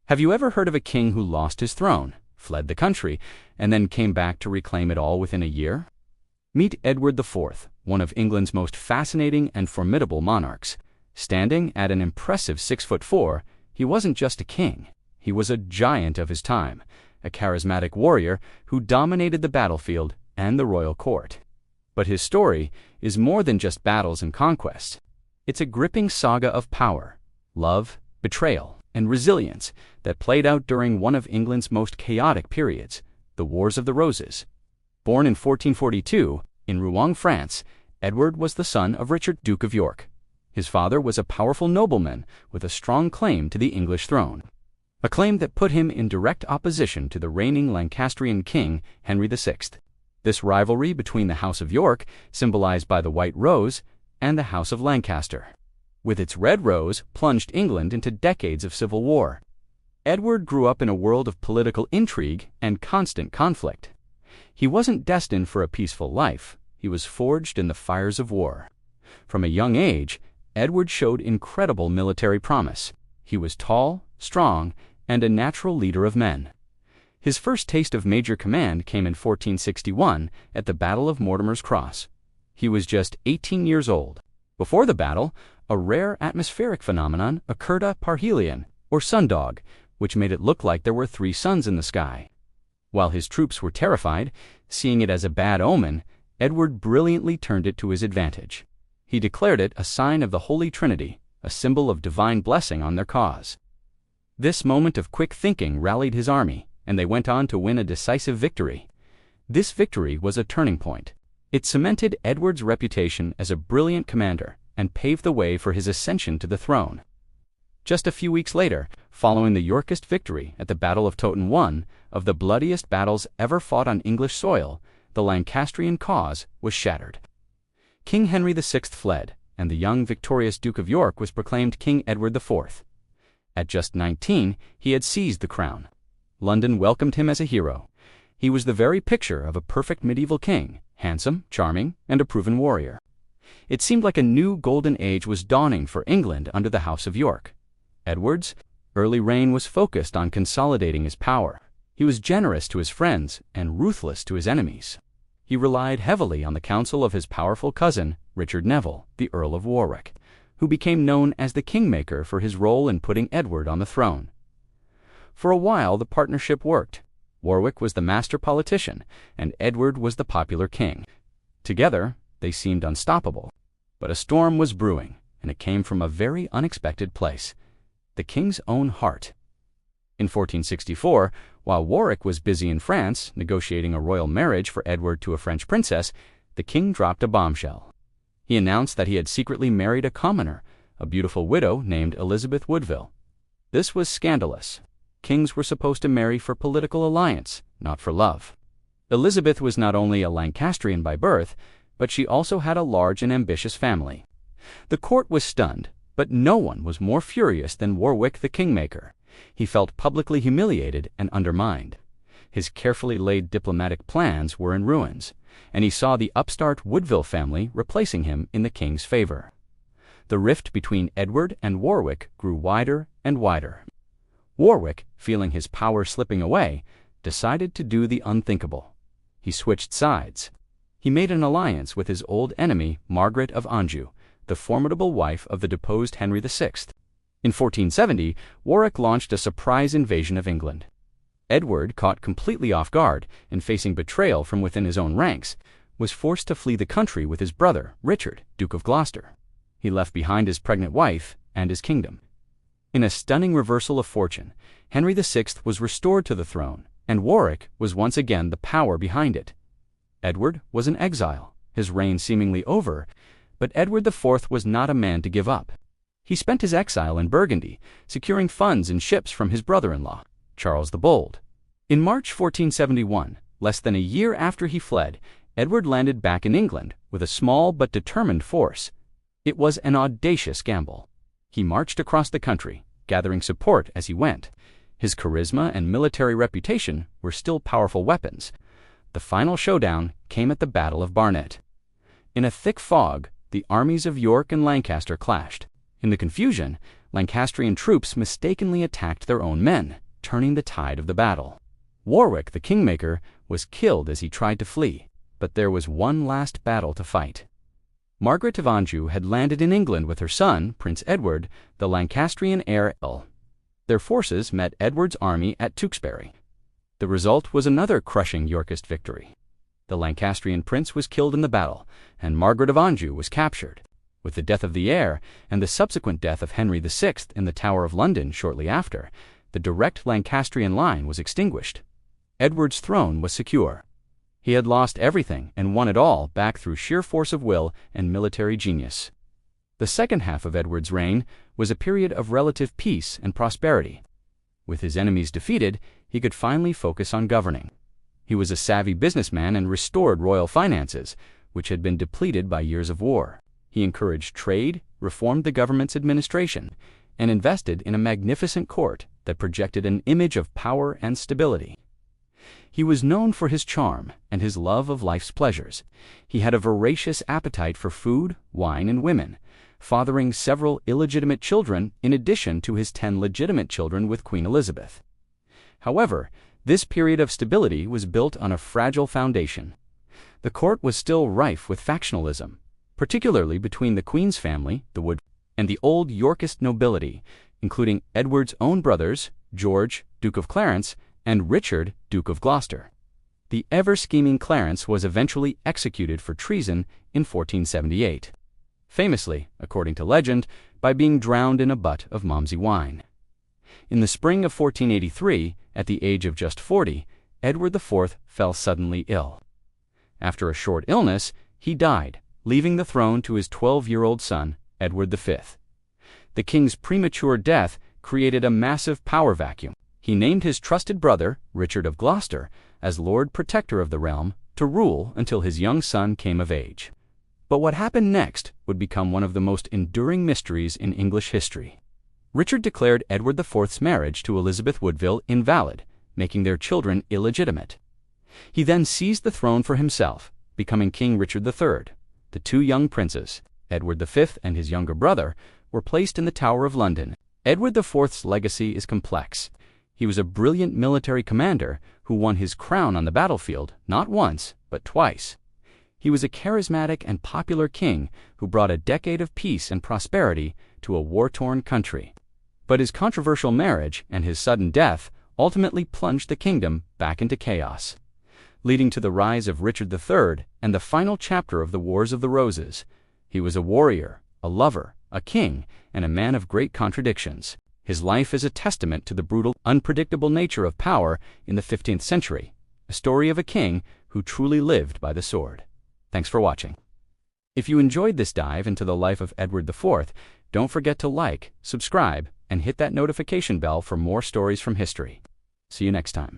Have you ever heard of a king who lost his throne, fled the country, and then came back to reclaim it all within a year? Meet Edward IV, one of England's most fascinating and formidable monarchs. Standing at an impressive 6'4", he wasn't just a king. He was a giant of his time, a charismatic warrior who dominated the battlefield and the royal court. But his story is more than just battles and conquests. It's a gripping saga of power, love, betrayal, and resilience that played out during one of England's most chaotic periods, the Wars of the Roses. Born in 1442, in Rouen, France, Edward was the son of Richard, Duke of York. His father was a powerful nobleman with a strong claim to the English throne, a claim that put him in direct opposition to the reigning Lancastrian king, Henry VI. This rivalry between the House of York, symbolized by the white rose, and the House of Lancaster, with its red rose, plunged England into decades of civil war. Edward grew up in a world of political intrigue and constant conflict. He wasn't destined for a peaceful life. He was forged in the fires of war. From a young age, Edward showed incredible military promise. He was tall, strong, and a natural leader of men. His first taste of major command came in 1461 at the Battle of Mortimer's Cross. He was just 18 years old. Before the battle, a rare atmospheric phenomenon occurred at parhelion, or sundog, which made it look like there were 3 suns in the sky. While his troops were terrified, seeing it as a bad omen, Edward brilliantly turned it to his advantage. He declared it a sign of the Holy Trinity, a symbol of divine blessing on their cause. This moment of quick thinking rallied his army, and they went on to win a decisive victory. This victory was a turning point. It cemented Edward's reputation as a brilliant commander and paved the way for his ascension to the throne. Just a few weeks later, following the Yorkist victory at the Battle of Towton, one of the bloodiest battles ever fought on English soil, the Lancastrian cause was shattered. King Henry VI fled, and the young victorious Duke of York was proclaimed King Edward IV. At just 19, he had seized the crown. London welcomed him as a hero. He was the very picture of a perfect medieval king, handsome, charming, and a proven warrior. It seemed like a new golden age was dawning for England under the House of York. Edward's early reign was focused on consolidating his power. He was generous to his friends and ruthless to his enemies. He relied heavily on the counsel of his powerful cousin, Richard Neville, the Earl of Warwick, who became known as the Kingmaker for his role in putting Edward on the throne. For a while, the partnership worked. Warwick was the master politician, and Edward was the popular king. Together, they seemed unstoppable. But a storm was brewing, and it came from a very unexpected place: the king's own heart. In 1464, while Warwick was busy in France negotiating a royal marriage for Edward to a French princess, the king dropped a bombshell. He announced that he had secretly married a commoner, a beautiful widow named Elizabeth Woodville. This was scandalous. Kings were supposed to marry for political alliance, not for love. Elizabeth was not only a Lancastrian by birth, but she also had a large and ambitious family. The court was stunned, but no one was more furious than Warwick the Kingmaker. He felt publicly humiliated and undermined. His carefully laid diplomatic plans were in ruins, and he saw the upstart Woodville family replacing him in the king's favor. The rift between Edward and Warwick grew wider and wider. Warwick, feeling his power slipping away, decided to do the unthinkable. He switched sides. He made an alliance with his old enemy, Margaret of Anjou, the formidable wife of the deposed Henry VI. In 1470, Warwick launched a surprise invasion of England. Edward, caught completely off guard and facing betrayal from within his own ranks, was forced to flee the country with his brother, Richard, Duke of Gloucester. He left behind his pregnant wife and his kingdom. In a stunning reversal of fortune, Henry VI was restored to the throne, and Warwick was once again the power behind it. Edward was in exile, his reign seemingly over, but Edward IV was not a man to give up. He spent his exile in Burgundy, securing funds and ships from his brother-in-law, Charles the Bold. In March 1471, less than a year after he fled, Edward landed back in England with a small but determined force. It was an audacious gamble. He marched across the country, gathering support as he went. His charisma and military reputation were still powerful weapons. The final showdown came at the Battle of Barnet. In a thick fog, the armies of York and Lancaster clashed. In the confusion, Lancastrian troops mistakenly attacked their own men, turning the tide of the battle. Warwick, the kingmaker, was killed as he tried to flee, but there was one last battle to fight. Margaret of Anjou had landed in England with her son, Prince Edward, the Lancastrian heir. Their forces met Edward's army at Tewkesbury. The result was another crushing Yorkist victory. The Lancastrian prince was killed in the battle, and Margaret of Anjou was captured. With the death of the heir and the subsequent death of Henry VI in the Tower of London shortly after, the direct Lancastrian line was extinguished. Edward's throne was secure. He had lost everything and won it all back through sheer force of will and military genius. The second half of Edward's reign was a period of relative peace and prosperity. With his enemies defeated, he could finally focus on governing. He was a savvy businessman and restored royal finances, which had been depleted by years of war. He encouraged trade, reformed the government's administration, and invested in a magnificent court that projected an image of power and stability. He was known for his charm and his love of life's pleasures. He had a voracious appetite for food, wine, and women, fathering several illegitimate children in addition to his 10 legitimate children with Queen Elizabeth. However, this period of stability was built on a fragile foundation. The court was still rife with factionalism, particularly between the Queen's family, the Wood, and the old Yorkist nobility, including Edward's own brothers, George, Duke of Clarence, and Richard, Duke of Gloucester. The ever-scheming Clarence was eventually executed for treason in 1478. Famously, according to legend, by being drowned in a butt of Malmsey wine. In the spring of 1483, at the age of just 40, Edward IV fell suddenly ill. After a short illness, he died, leaving the throne to his 12-year-old son, Edward V. The king's premature death created a massive power vacuum. He named his trusted brother, Richard of Gloucester, as Lord Protector of the realm to rule until his young son came of age. But what happened next would become one of the most enduring mysteries in English history. Richard declared Edward IV's marriage to Elizabeth Woodville invalid, making their children illegitimate. He then seized the throne for himself, becoming King Richard III. The 2 young princes, Edward V and his younger brother, were placed in the Tower of London. Edward IV's legacy is complex. He was a brilliant military commander who won his crown on the battlefield not once, but twice. He was a charismatic and popular king who brought a decade of peace and prosperity to a war-torn country. But his controversial marriage and his sudden death ultimately plunged the kingdom back into chaos, leading to the rise of Richard III and the final chapter of the Wars of the Roses. He was a warrior, a lover, a king, and a man of great contradictions. His life is a testament to the brutal, unpredictable nature of power in the 15th century, a story of a king who truly lived by the sword. Thanks for watching. If you enjoyed this dive into the life of Edward IV, don't forget to like, subscribe, and hit that notification bell for more stories from history. See you next time.